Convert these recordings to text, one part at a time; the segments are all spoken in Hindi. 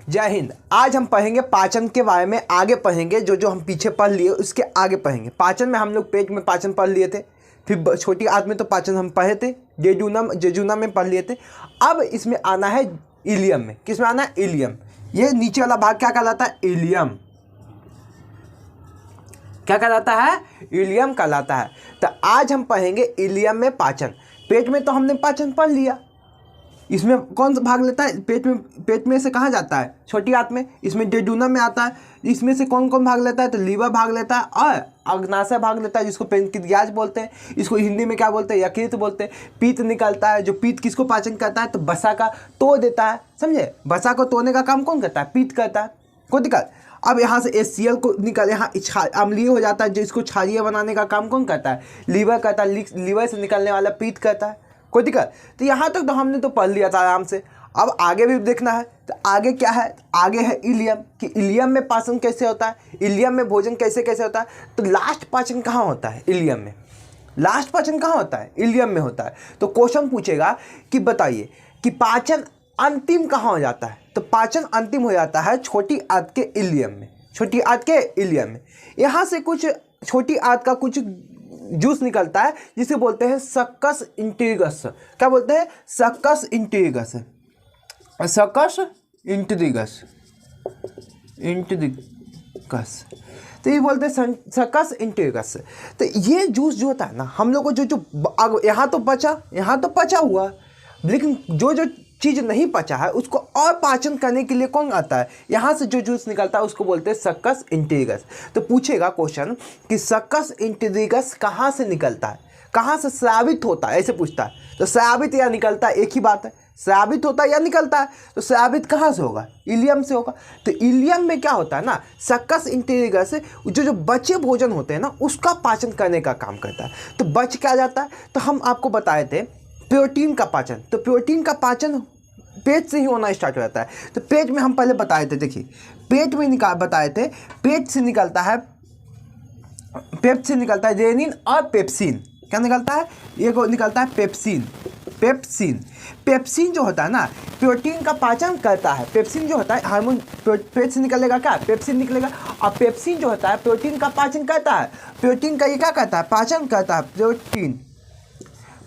जय हिंद। आज हम पढ़ेंगे पाचन के बारे में, आगे पढ़ेंगे जो हम पीछे पढ़ लिए उसके आगे पढ़ेंगे। पाचन में हम लोग पेट में पाचन पढ़ लिए थे, फिर छोटी आंत में तो पाचन हम पढ़े थे, जेजुनम में पढ़ लिए थे। अब इसमें आना है इलियम में। किस में आना है? इलियम। ये नीचे वाला भाग क्या कहलाता है? इलियम। क्या कहलाता है? इलियम कहलाता है। तो आज हम पढ़ेंगे इलियम में पाचन। पेट में तो हमने पाचन पढ़ लिया, इसमें कौन सा भाग लेता है? पेट में से कहाँ जाता है? छोटी आंत में। इसमें जेजुनम में आता है। इसमें से कौन कौन भाग लेता है? तो लीवर भाग लेता है और अग्नाशय भाग लेता है, जिसको पेनक्रियाज बोलते हैं। इसको हिंदी में क्या बोलते हैं? यकृत बोलते हैं। पीत निकलता है, जो पीत किसको पाचन करता है? तो वसा का तोड़ देता है, समझे? वसा को तोड़ने का काम कौन करता है? पीत करता है। कोई दिक्कत? अब यहाँ से HCl को निकाल, यहाँ अम्लीय हो जाता है, जो इसको क्षारीय बनाने का काम कौन करता है? लीवर करता है। लीवर से निकलने वाला पीत करता है। कोई दिक्कत? तो यहाँ तक तो हमने तो पढ़ लिया था आराम से। अब आगे भी देखना है। तो आगे क्या है? आगे है इलियम, कि इलियम में पाचन कैसे होता है, इलियम में भोजन कैसे कैसे होता है। तो लास्ट पाचन कहाँ होता है? इलियम में। लास्ट पाचन कहाँ होता है? इलियम में होता है। तो क्वेश्चन पूछेगा कि बताइए कि पाचन अंतिम कहाँ हो जाता है? तो पाचन अंतिम हो जाता है छोटी आंत के इलियम में। छोटी आंत के इलियम में यहाँ से कुछ छोटी आंत का कुछ जूस निकलता है, जिसे बोलते हैं सक्कस इंटीग्रस। क्या बोलते हैं? सक्कस इंटीग्रस। सक्कस इंटीग्रस। तो ये बोलते हैं सक्कस इंटीग्रस। तो ये जूस जो होता है ना, हम लोग को जो यहाँ तो पचा हुआ, लेकिन जो चीज़ नहीं पचा है उसको और पाचन करने के लिए कौन आता है? यहाँ से जो जूस निकलता है उसको बोलते हैं सक्कस इंटीग्रस। तो पूछेगा क्वेश्चन कि सक्कस इंटीग्रस कहाँ से निकलता है, कहाँ से स्रावित होता है, ऐसे पूछता है। तो स्रावित या निकलता है, एक ही बात है। स्रावित होता है या निकलता है? तो स्रावित कहाँ से होगा? इलियम से होगा। तो इलियम में क्या होता है ना, सक्कस इंटीग्रस जो बचे भोजन होते हैं ना, उसका पाचन करने का काम करता है। तो बच क्या जाता है? तो हम आपको बताए थे प्रोटीन का पाचन। तो प्रोटीन का पाचन पेट से ही होना स्टार्ट हो जाता है। तो पेट में हम पहले बताए थे, देखिए पेट में बताए थे, पेट से निकलता है रेनिन और पेप्सिन। क्या निकलता है? ये को निकलता है पेप्सिन। पेप्सिन जो होता है ना, प्रोटीन का पाचन करता है। पेप्सिन जो होता है हार्मोन, पेट से निकलेगा क्या? पेप्सिन निकलेगा। और पेप्सिन जो होता है प्रोटीन का पाचन करता है। प्रोटीन का ये क्या करता है? पाचन करता है।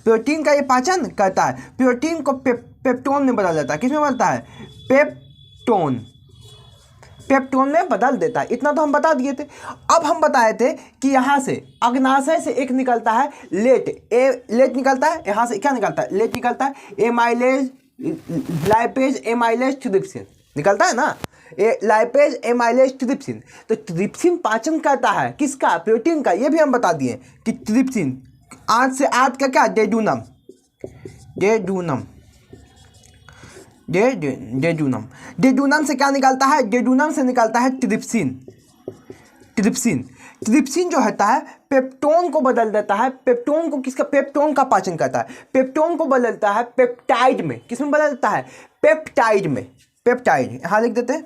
प्रोटीन का ये पाचन करता है। प्रोटीन को पेप्टोन में बदल देता है। किस में बदलता है? पेप्टोन में बदल देता है। इतना तो हम बता दिए थे। अब हम बताए थे कि यहाँ से अग्नाशय से एक निकलता है लेट निकलता है। यहाँ से क्या निकलता है? लेट निकलता है। लाइपेज एमाइलेज ट्रिप्सिन निकलता है ना, लाइपेज एमाइलेज ट्रिप्सिन। तो ट्रिप्सिन पाचन करता है किसका? प्रोटीन का। ये भी हम बता दिए कि ट्रिप्सिन आंत से आंत का क्या? जेजुनम से क्या निकलता है? जेजुनम से निकलता है ट्रिप्सिन जो होता है पेप्टोन को बदल देता है। पेप्टोन को किसका? पेप्टोन का पाचन करता है। पेप्टोन को बदलता है पेप्टाइड में। किस में बदल देता है? पेप्टाइड में। पेप्टाइड यहाँ लिख देते हैं,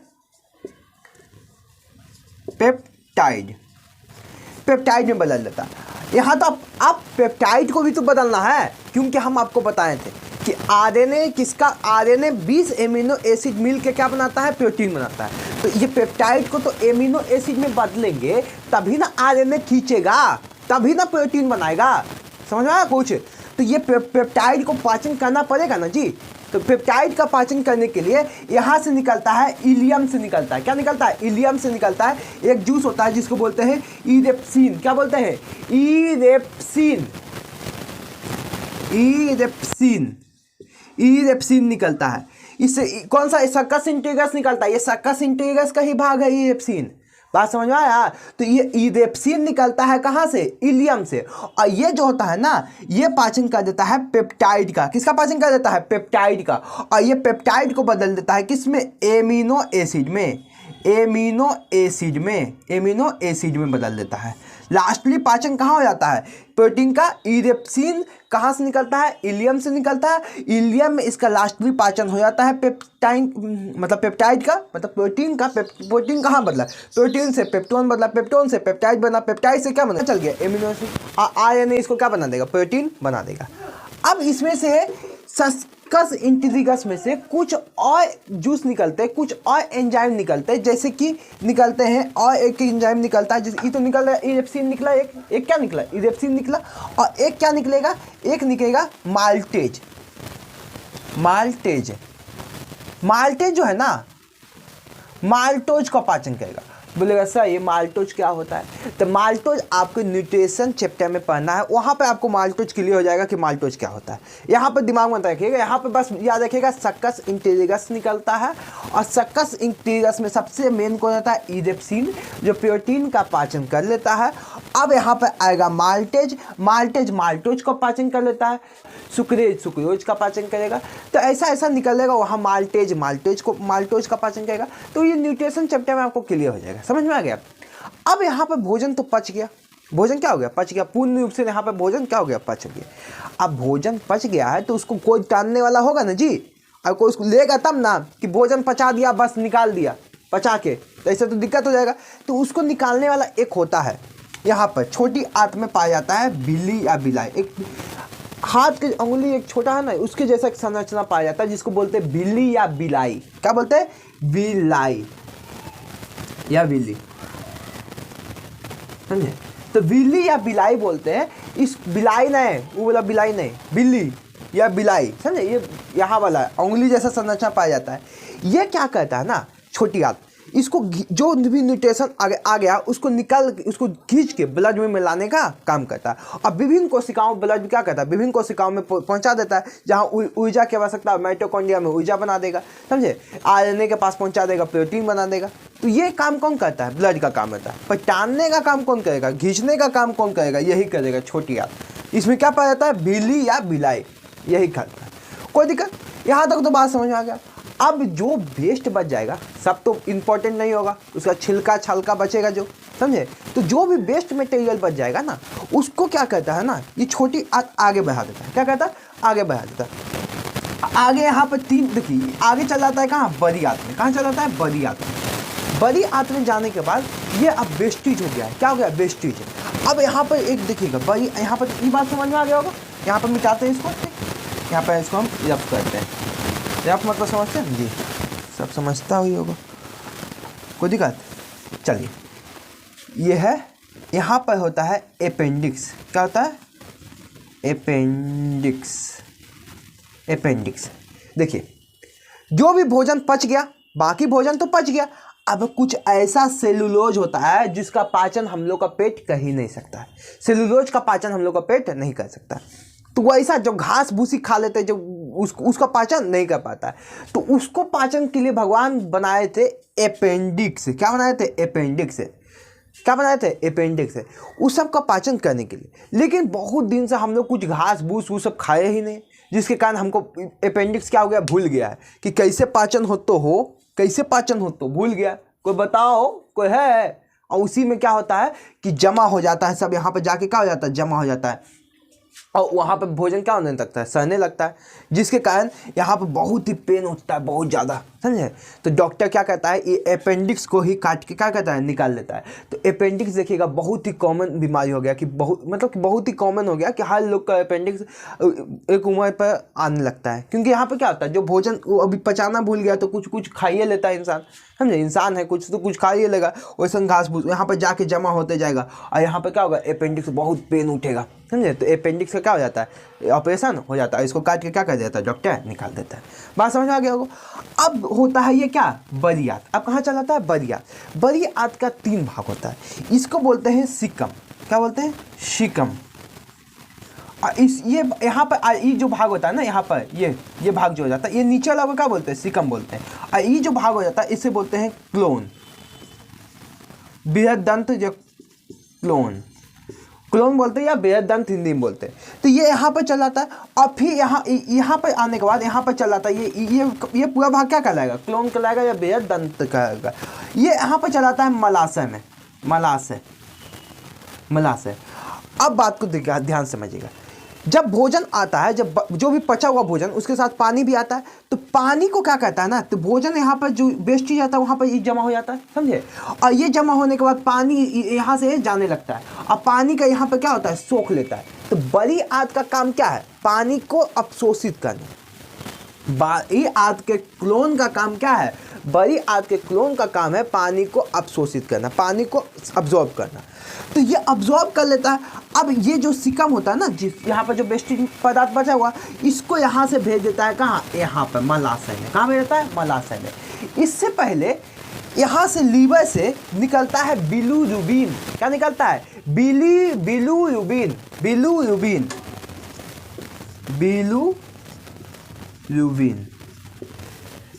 पेप्टाइड में बदल देता है। यहाँ तो अब पेप्टाइड को भी तो बदलना है, क्योंकि हम आपको बताए थे कि आरएनए किसका? आरएनए 20 एमिनो एसिड मिल के क्या बनाता है? प्रोटीन बनाता है। तो ये पेप्टाइड को तो एमिनो एसिड में बदलेंगे तभी ना आरएनए खींचेगा, तभी ना प्रोटीन बनाएगा। समझ में आया कुछ? तो ये पेप्टाइड को पाचन करना पड़ेगा ना जी। तो पेप्टाइड का पाचन करने के लिए यहाँ से निकलता है, इलियम से निकलता है। क्या निकलता है? इलियम से निकलता है। एक जूस होता है जिसको बोलते हैं इरेप्सिन। क्या बोलते हैं? इरेप्सिन निकलता है। इससे कौन सा? सक्कस इंटीग्रस निकलता है। ये सक्कस इंटीग्रस का ही भाग है इरेप्सिन। बात समझ में आया? तो ये इरेप्सिन निकलता है कहाँ से? इलियम से। और ये जो होता है ना, ये पाचन कर देता है पेप्टाइड का। किसका पाचन कर देता है? पेप्टाइड का। और ये पेप्टाइड को बदल देता है किसमें? एमिनो एसिड में बदल देता है। लास्टली पाचन कहाँ हो जाता है? प्रोटीन का इरेप्सिन कहाँ से निकलता है? इलियम से निकलता है। इलियम में इसका लास्टली पाचन हो जाता है पेप्टाइड का, मतलब प्रोटीन का। प्रोटीन कहाँ बदला? प्रोटीन से पेप्टोन बदला, पेप्टोन से पेप्टाइड बना, पेप्टाइड से क्या बना? चल गया एमिनो एसिड। आरएनए इसको क्या बना देगा? प्रोटीन बना देगा। अब इसमें से सक्कस इंटेलिगस में से कुछ और जूस निकलते हैं, कुछ और एंजाइम निकलते हैं, जैसे कि निकलते हैं और एक एंजाइम निकलता है, जैसे ये तो निकल रहा है इरेप्सिन निकला, एक क्या निकला, इरेप्सिन निकला, और एक क्या निकलेगा, एक निकलेगा माल्टेज। माल्टेज जो है ना, माल्टोज का पाचन करेगा। बोलेगा सर ये माल्टोज क्या होता है, तो माल्टोज आपको न्यूट्रिशन चैप्टर में पढ़ना है, वहाँ पे आपको माल्टोज क्लियर हो जाएगा कि माल्टोज क्या होता है। यहाँ पर दिमाग में रखिएगा, यहाँ पे बस याद रखिएगा सक्कस इंटेलिगस निकलता है, और सक्कस इंटेलिगस में सबसे मेन कौन होता है, इरेप्सिन, जो प्रोटीन का पाचन कर लेता है। अब यहाँ पर आएगा माल्टेज, माल्टेज माल्टोज का पाचन कर लेता है, सुक्रेज सुक्रोज का पाचन करेगा। तो ऐसा ऐसा निकलेगा, वहाँ माल्टेज माल्टोज का पाचन करेगा। तो ये न्यूट्रिशन चैप्टर में आपको क्लियर हो जाएगा, समझ में आ गया। अब यहाँ पर भोजन तो पच गया, भोजन क्या हो गया, पच गया, पूर्ण रूप से यहाँ पर भोजन क्या हो गया, पच गया। अब भोजन पच गया है तो उसको कोई टालने वाला होगा ना जी, और कोई उसको लेगा तब ना कि भोजन पचा दिया बस निकाल दिया पचा के, तो ऐसे तो दिक्कत हो जाएगा। तो उसको निकालने वाला एक होता है, यहाँ पर छोटी आंत में पाया जाता है बिल्ली या बिलाई। एक हाथ की उंगली एक छोटा है ना, उसके जैसा एक संरचना पाया जाता है जिसको बोलते हैं बिल्ली या बिलाई। क्या बोलते हैं, बिलाई या बिल्ली, समझे। तो बिल्ली या बिलाई बोलते हैं, इस बिलाई नहीं, वो बोला बिलाई नहीं, बिल्ली या बिलाई, समझे। ये यहाँ वाला उंगली जैसा संरचना पाया जाता है। ये क्या करता है ना, छोटी आंत, इसको जो भी न्यूट्रिशन आ गया उसको उसको खींच के ब्लड में मिलाने का काम करता है। अब विभिन्न कोशिकाओं ब्लड क्या करता है, विभिन्न कोशिकाओं में पहुंचा देता है, जहां ऊर्जा की आवश्यकता है, माइटोकॉन्ड्रिया में ऊर्जा बना देगा, समझे। आरएनए के पास पहुंचा देगा, प्रोटीन बना देगा। तो ये काम कौन करता है, ब्लड का काम होता है। पर टानने का काम कौन करेगा, खींचने का काम कौन करेगा, यही करेगा छोटी आंत। इसमें क्या पाया जाता है, बिल्ली या बिलाई, यही करता है। कोई दिक्कत, यहाँ तक तो बात समझ में आ गया। अब जो वेस्ट बच जाएगा, सब तो इम्पोर्टेंट नहीं होगा, उसका छिलका छलका बचेगा जो, समझे। तो जो भी वेस्ट मटेरियल बच जाएगा ना, उसको क्या कहता है ना, ये छोटी आगे बढ़ा देता है। क्या कहता है, आगे बढ़ा देता है। आगे यहाँ पर तीन देखिए, आगे चल जाता है कहाँ, बड़ी आंत में। कहाँ चल जाता है, बड़ी आंत में। बड़ी आंत में जाने के बाद ये अब वेस्टेज हो गया है। क्या हो गया, वेस्टेज है। अब यहाँ पर एक देखिएगा बड़ी, यहाँ पर ये बात समझ में आ गया होगा। यहाँ पर मिटाते हैं इसको, यहाँ पर इसको हम रब करते हैं। रफ मतलब समझते हैं जी, सब समझता हुई होगा, कोई दिक्कत। चलिए, ये है, यहाँ पर होता है अपेंडिक्स। क्या होता है, अपेंडिक्स। अपेंडिक्स देखिए, जो भी भोजन पच गया, बाकी भोजन तो पच गया, अब कुछ ऐसा सेलुलोज होता है जिसका पाचन हम लोग का पेट कर ही नहीं सकता है। सेलुलोज का पाचन हम लोग का पेट नहीं कर सकता। तो वो ऐसा जो घास भूसी खा लेते हैं, जो उसका पाचन नहीं कर पाता है, तो उसको पाचन के लिए भगवान बनाए थे अपेंडिक्स। क्या बनाए थे, अपेंडिक्स। क्या बनाए थे, अपेंडिक्स। उस सब का पाचन करने के लिए। लेकिन बहुत दिन से हम लोग कुछ घास भूस वो सब खाए ही नहीं, जिसके कारण हमको अपेंडिक्स क्या हो गया, भूल गया है कि कैसे पाचन हो, कैसे पाचन हो, तो भूल गया। कोई बताओ, कोई है। और उसी में क्या होता है कि जमा हो जाता है सब, यहाँ पर जाके क्या हो जाता है, जमा हो जाता है, और वहाँ पे भोजन क्या होने लगता है, सहने लगता है, जिसके कारण यहाँ पे बहुत ही पेन होता है, बहुत ज़्यादा, समझे। तो डॉक्टर क्या कहता है, ये अपेंडिक्स को ही काट के क्या कहता है, निकाल लेता है। तो अपेंडिक्स देखिएगा बहुत ही कॉमन बीमारी हो गया, कि बहुत ही कॉमन हो गया कि हर लोग का अपेंडिक्स एक उम्र पर आने लगता है। क्योंकि यहाँ पर क्या होता है, जो भोजन वो अभी पचाना भूल गया तो कुछ खाइए लेता है इंसान, समझे। इंसान है, कुछ तो कुछ खाइए लेगा, वैसा घास भूस यहाँ पर जाके जमा होते जाएगा, और यहाँ पर क्या होगा, अपेंडिक्स बहुत पेन उठेगा, समझे। तो अपेंडिक्स का क्या हो जाता है, ऑपरेशन हो जाता है, इसको काट के क्या कर देता है, डॉक्टर निकाल देता है। बात समझ में आ गया होगा। अब होता है ये क्या, बड़ी आंत। अब कहाँ चला जाता है, बड़ी आंत। बड़ी आंत का 3 भाग होता है, इसको बोलते हैं सिकम। क्या बोलते हैं, सिकम। ये यहाँ पर ये जो भाग होता है ना, यहाँ पर ये भाग जो हो जाता है, ये नीचे वाला को क्या बोलते हैं, सिकम बोलते हैं। और ये जो भाग हो जाता है इसे बोलते हैं क्लोन, बृहददंत, जो क्लोन बोलते हैं या बृहददंत हिंदी में बोलते हैं। तो ये यहाँ पर चला जाता है, और फिर यहाँ पर आने के बाद यहाँ पर चला जाता है, ये पूरा भाग क्या कहलाएगा, क्लोन कहलाएगा या बृहददंत कहलाएगा। ये यहाँ पर चला जाता है मलाशय में, मलाशय। अब बात को ध्यान समझिएगा, जब भोजन आता है, जब जो भी पचा हुआ भोजन, उसके साथ पानी भी आता है, तो पानी को क्या कहता है ना, तो भोजन यहाँ पर जो वेस्टेज जाता है वहाँ पर ये जमा हो जाता है, समझे। और ये जमा होने के बाद पानी यहाँ से जाने लगता है, और पानी का यहाँ पर क्या होता है, सोख लेता है। तो बड़ी आंत का काम क्या है, पानी को अवशोषित करना, बड़ी आंत के क्लोन का काम क्या है? बड़ी आंत के क्लोन का काम है पानी को अवशोषित करना, पानी को अब्जॉर्ब करना। तो ये अब्जॉर्ब कर लेता है। अब ये जो सिकम होता है ना, जिस यहाँ पर जो वेस्टेज पदार्थ बचा हुआ, इसको यहाँ से भेज देता है कहाँ? यहाँ पर मलाशय में। कहाँ भेज देता है? मलाशय में। इससे पहले यहाँ से लीवर से निकलता है बिलीरुबिन। क्या निकलता है? बिलीरुबिन।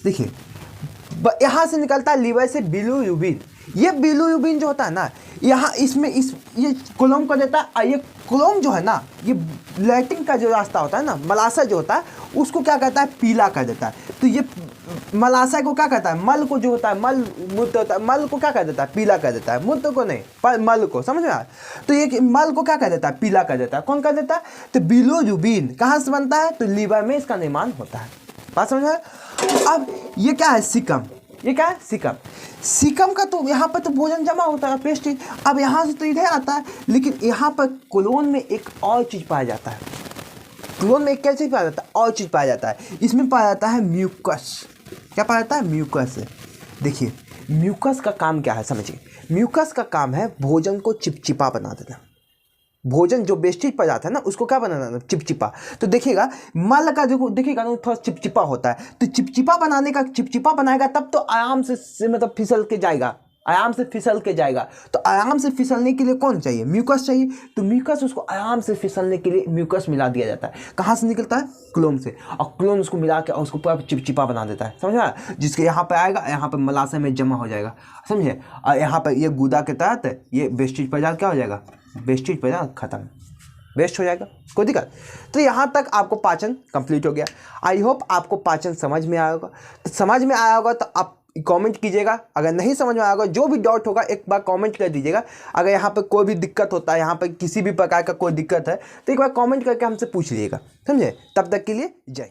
देखिए, यहाँ से निकलता है लीवर से बिलीरुबिन। ये बिलीरुबिन जो होता है ना, यहाँ इसमें ये कोलोम कर देता है। और ये कोलोम जो है ना, ये लैट्रिन का जो रास्ता होता है ना, मलाशय जो होता है, उसको क्या करता है? पीला कर देता है। तो ये मलाशय को क्या करता है? मल को जो होता है, मल मूत्र होता है, मल को क्या कर देता है? पीला कर देता है। मूत्र को नहीं, पर मल को, समझ में आया? तो ये मल को क्या कर देता है? पीला कर देता है। कौन कर देता है? तो बिलीरुबिन कहाँ से बनता है? तो लीवर में इसका निर्माण होता है। बात समझ में? अब ये क्या है? सिकम। ये क्या है? सिकम। सिकम का तो यहाँ पर तो भोजन जमा होता है, पेस्टिज। अब यहाँ से तो इधर आता है, लेकिन यहाँ पर कोलोन में एक और चीज़ पाया जाता है। कोलोन में एक क्या चीज़ पाया जाता है? और चीज़ पाया जाता है। इसमें पाया जाता है म्यूकस। क्या पाया जाता है? म्यूकस। देखिए, म्यूकस का काम क्या है, समझिए। म्यूकस का काम है भोजन को चिपचिपा बना देना। भोजन जो वेस्टेज पदार्थ है ना, उसको क्या बनाना? चिपचिपा। तो देखिएगा, मल का जो देखिएगा ना, थोड़ा चिपचिपा होता है। तो चिपचिपा बनाएगा तब तो आराम से मतलब फिसल के जाएगा, आराम से फिसल के जाएगा। तो आराम से फिसलने के लिए कौन चाहिए? म्यूकस चाहिए। तो म्यूकस, उसको आराम से फिसलने के लिए म्यूकस मिला दिया जाता है। कहाँ से निकलता है? क्लोम से। और क्लोम उसको मिला के और उसको पूरा चिपचिपा बना देता है, समझा? जिसके यहाँ पे आएगा, यहाँ पे मलाशय में जमा हो जाएगा, समझे? और यहाँ पर ये गुदा के तहत ये वेस्टेज पदार्थ क्या हो जाएगा? वेस्टेज पदार्थ खत्म, वेस्ट हो जाएगा, कोई दिक्कत। तो यहाँ तक आपको पाचन कंप्लीट हो गया। आई होप आपको पाचन समझ में आया होगा। तो समझ में आया होगा तो आप कमेंट कीजिएगा। अगर नहीं समझ में आया होगा, जो भी डाउट होगा, एक बार कमेंट कर दीजिएगा। अगर यहाँ पे कोई भी दिक्कत होता है, यहाँ पे किसी भी प्रकार का कोई दिक्कत है, तो एक बार कमेंट करके हमसे पूछ लीजिएगा, समझे? तब तक के लिए जय हिंद।